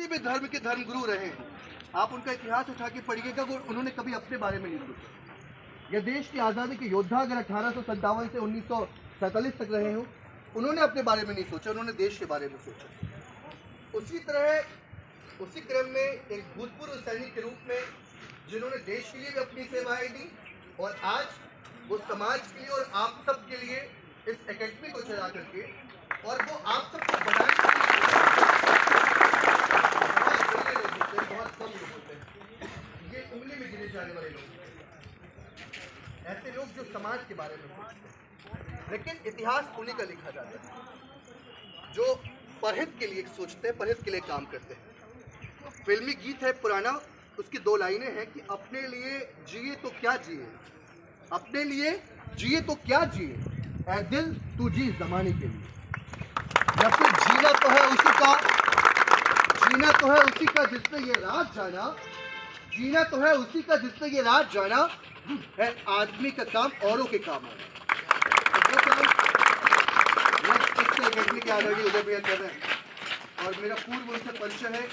किसी भी धर्म के धर्मगुरु रहे हैं, आप उनका इतिहास उठा के पढ़िएगा, वो उन्होंने कभी अपने बारे में नहीं सोचा। यह देश की आज़ादी के योद्धा अगर 1857 से 1947 तक रहे हो, उन्होंने अपने बारे में नहीं सोचा, उन्होंने देश के बारे में सोचा। उसी तरह उसी क्रम में एक भूतपूर्व सैनिक के रूप में जिन्होंने देश के लिए भी अपनी सेवाएं दी और आज वो समाज के लिए और आप सब के लिए इस एकेडमी को चला करके और वो आप सबको बढ़ाने के लिए बहुत कम लोग होते हैं, ये उंगली में गिने जाने वाले लोग, ऐसे लोग जो समाज के बारे में सोचते हैं। लेकिन इतिहास उन्हीं का लिखा जाता है जो परहित के लिए सोचते हैं, परहित के लिए काम करते हैं। फिल्मी गीत है पुराना, उसकी 2 लाइनें हैं कि अपने लिए जिए तो क्या जिए, अपने लिए जिए तो क्या जिए, ऐ दिल तू जी जमाने के लिए। या फिर जीना तो है उसी का, जीना तो है उसी का जिसने ये रात जाना, जीना तो है उसी का जिसने ये रात जाना, है आदमी का काम औरों के काम है। एकेडमी के ऑलरेडी उदय भैया कर रहे हैं और मेरा पूर्व उनसे परिचय है,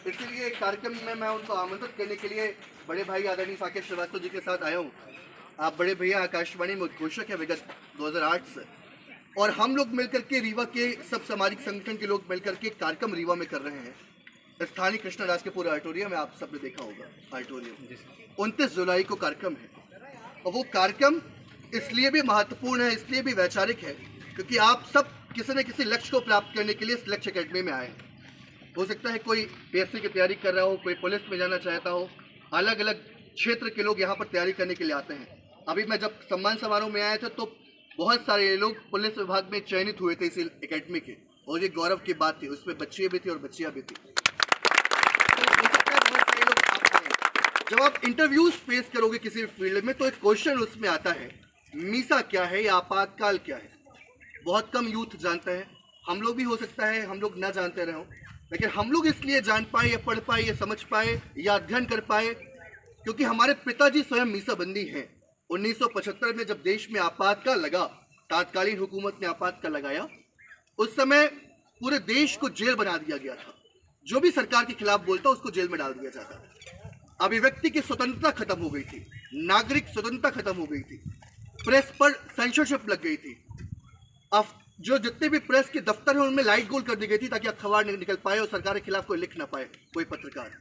इसीलिए कार्यक्रम में मैं उनको आमंत्रित करने के लिए बड़े भाई आदरणीय साकेत श्रीवास्तव जी के साथ आया हूँ। आप बड़े भैया आकाशवाणी में उद्घोषक है विगत 2008 से, और हम लोग मिलकर के रीवा के सब सामाजिक संगठन के लोग मिलकर के कार्यक्रम रीवा में कर रहे हैं। स्थानीय कृष्णराज के पूरे ऑडिटोरियम में, आप सबने देखा होगा ऑडिटोरियम, 29 जुलाई को कार्यक्रम है और वो कार्यक्रम इसलिए भी महत्वपूर्ण है, इसलिए भी वैचारिक है क्योंकि आप सब किसी न किसी लक्ष्य को प्राप्त करने के लिए इस लक्ष्य अकेडमी में आए हैं। हो सकता है कोई पीएससी की तैयारी कर रहा हो, कोई पुलिस में जाना चाहता हो, अलग अलग क्षेत्र के लोग यहाँ पर तैयारी करने के लिए आते हैं। अभी मैं जब सम्मान समारोह में आया था तो बहुत सारे लोग पुलिस विभाग में चयनित हुए थे इस एकेडमी के, और ये गौरव की बात थी, उसमें बच्चे भी थे और बच्चियाँ भी थी। तो हो सकता है बहुत सारे लोग आप हैं। जब आप इंटरव्यूज फेस करोगे किसी भी फील्ड में तो एक क्वेश्चन उसमें आता है, मीसा क्या है या आपातकाल क्या है। बहुत कम यूथ जानता है, हम लोग भी हो सकता है हम लोग ना जानते रहे, लेकिन हम लोग इसलिए जान पाए या पढ़ पाए या समझ पाए या अध्ययन कर पाए क्योंकि हमारे पिताजी स्वयं मीसाबंदी हैं। 1975 में जब देश में आपातकाल लगा, तात्कालीन हुकूमत ने आपातकाल लगाया, उस समय पूरे देश को जेल बना दिया गया था। जो भी सरकार के खिलाफ बोलता उसको जेल में डाल दिया जाता। अभिव्यक्ति की स्वतंत्रता खत्म हो गई थी, नागरिक स्वतंत्रता खत्म हो गई थी, प्रेस पर सेंसरशिप लग गई थी। अब जो जितने भी प्रेस के दफ्तर हैं उनमें लाइट गोल कर दी गई थी ताकि अखबार निकल पाए और सरकार के खिलाफ कोई लिख ना पाए, कोई पत्रकार।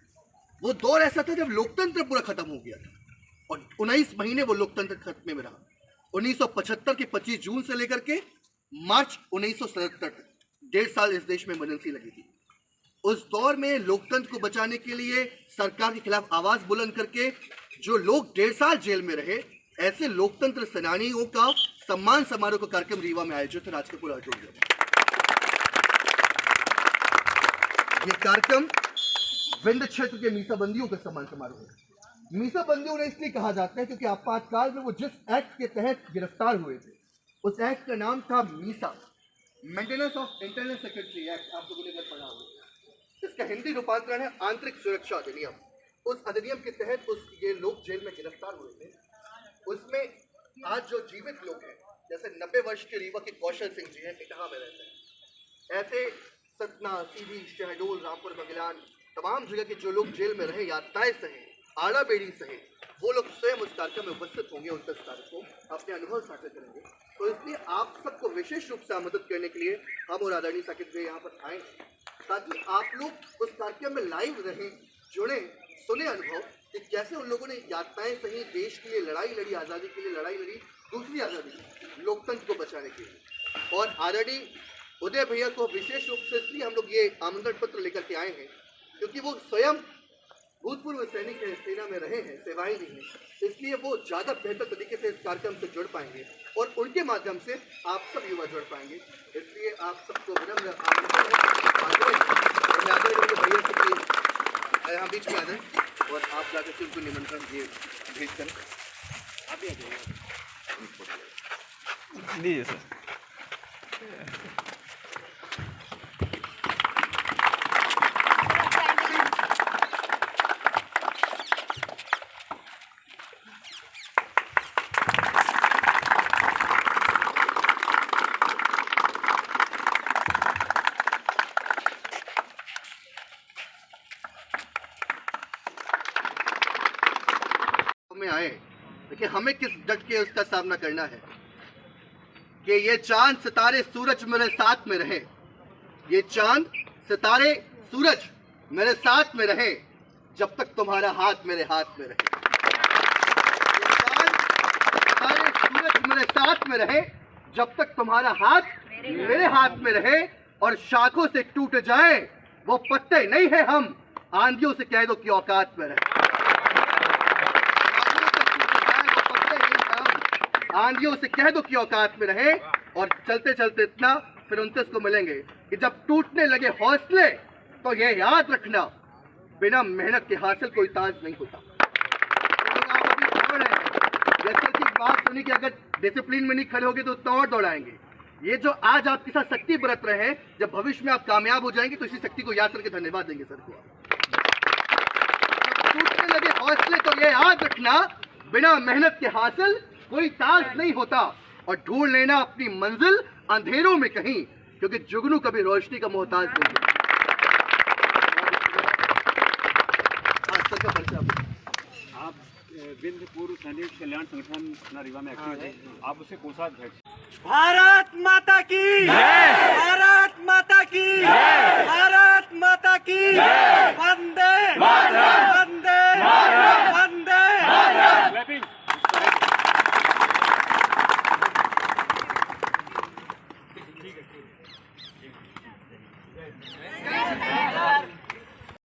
वो दौर ऐसा था जब लोकतंत्र पूरा खत्म हो गया था और 19 महीने वो लोकतंत्र खत्मे में रहा। 1975 के 25 जून से लेकर के मार्च 1977 तक 1.5 साल इस देश में इमरजेंसी लगी थी। उस दौर में लोकतंत्र को बचाने के लिए सरकार के खिलाफ आवाज बुलंद करके जो लोग 1.5 साल जेल में रहे, ऐसे लोकतंत्र सेनानियों का सम्मान समारोह का कार्यक्रम रीवा में आयोजित है राजकपूर ऑडिटोरियम। ये कार्यक्रम विंध्य क्षेत्र के मीसाबंदियों का सम्मान समारोह है। मीसाबंदियों ने इसलिए कहा जाता है क्योंकि आपातकाल में वो जिस एक्ट के तहत गिरफ्तार हुए थे उस एक्ट का नाम था Misa, maintenance of internal secretary act. आप लोगों ने अगर पढ़ा होगा, इसका हिंदी रूपांतरण है आंतरिक सुरक्षा अधिनियम। उस अधिनियम के तहत ये लोग जेल में गिरफ्तार हुए थे। उसमें आज जो जीवित लोग हैं, जैसे 90 वर्ष के रीवा के कौशल सिंह जी हैं, इटाहा में रहते हैं, ऐसे सतना, सीधी, शहडोल, रामपुर, बगलान, तमाम जगह के जो लोग जेल में रहे, यातनाएं सहे, आड़ा बेड़ी सहे, वो लोग स्वयं उस कार्यक्रम में उपस्थित होंगे। 29 तारीख को अपने अनुभव साझा करेंगे। तो इसलिए आप सबको विशेष रूप से आमंत्रित करने के लिए हम और आदरणीय साकेत भाई यहाँ पर आए ताकि आप लोग उस कार्यक्रम में लाइव रहें, जुड़े, सुने अनुभव कि कैसे उन लोगों ने यातनाएं सही, देश के लिए लड़ाई लड़ी, आज़ादी के लिए लड़ाई लड़ी, दूसरी आज़ादी लोकतंत्र को बचाने के लिए। और आदरणीय उदय भैया को विशेष रूप से इसलिए हम लोग ये आमंत्रण पत्र लेकर के आए हैं क्योंकि वो स्वयं भूतपूर्व सैनिक हैं, सेना में रहे हैं, सेवाएं दी हैं, इसलिए वो ज़्यादा बेहतर तरीके से इस कार्यक्रम से जुड़ पाएंगे और उनके माध्यम से आप सब युवा जुड़ पाएंगे। इसलिए आप सबको विनम्र आमंत्रण भैया से यहाँ बीच में आ जाए और आप जाकर के उनको निमंत्रण भेज करें। आप ही आ जाइए। दीजिए सर। कि हमें किस डट के उसका सामना करना है कि ये चांद सितारे सूरज मेरे साथ में रहे, ये चांद सितारे सूरज मेरे साथ में रहे जब तक तुम्हारा हाथ मेरे हाथ में रहे। ये चांद सितारे सूरज मेरे साथ में रहे जब तक तुम्हारा हाथ मेरे हाथ में रहे, और शाखों से टूट जाए वो पत्ते नहीं है हम, आंधियों से कह दो कि औकात में रहे। आंधियों से कह दो कि औकात में रहे, और चलते चलते इतना फिर 29 को मिलेंगे कि जब टूटने लगे हौसले तो ये याद रखना, बिना मेहनत के हासिल कोई ताज नहीं होता। जैसे कि बात सुनी कि अगर डिसिप्लिन में नहीं खड़े होगे तो उतना और दौड़ाएंगे। ये जो आज आपके साथ शक्ति बरत रहे हैं, जब भविष्य में आप कामयाब हो जाएंगे तो इसी शक्ति को याद करके धन्यवाद देंगे सर को। जब टूटने लगे हौसले तो ये याद रखना, बिना मेहनत के हासिल कोई ताज नहीं होता, और ढूंढ लेना अपनी मंजिल अंधेरों में कहीं, क्योंकि जुगनू कभी रोशनी का मोहताज नहीं है। आप विंध्य पूर्व सैनिक कल्याण संगठन रीवा में एक्टिव है, आप उसके कोषाध्यक्ष। भारत माता की, भारत माता की, भारत माता की, वंदे मातरम।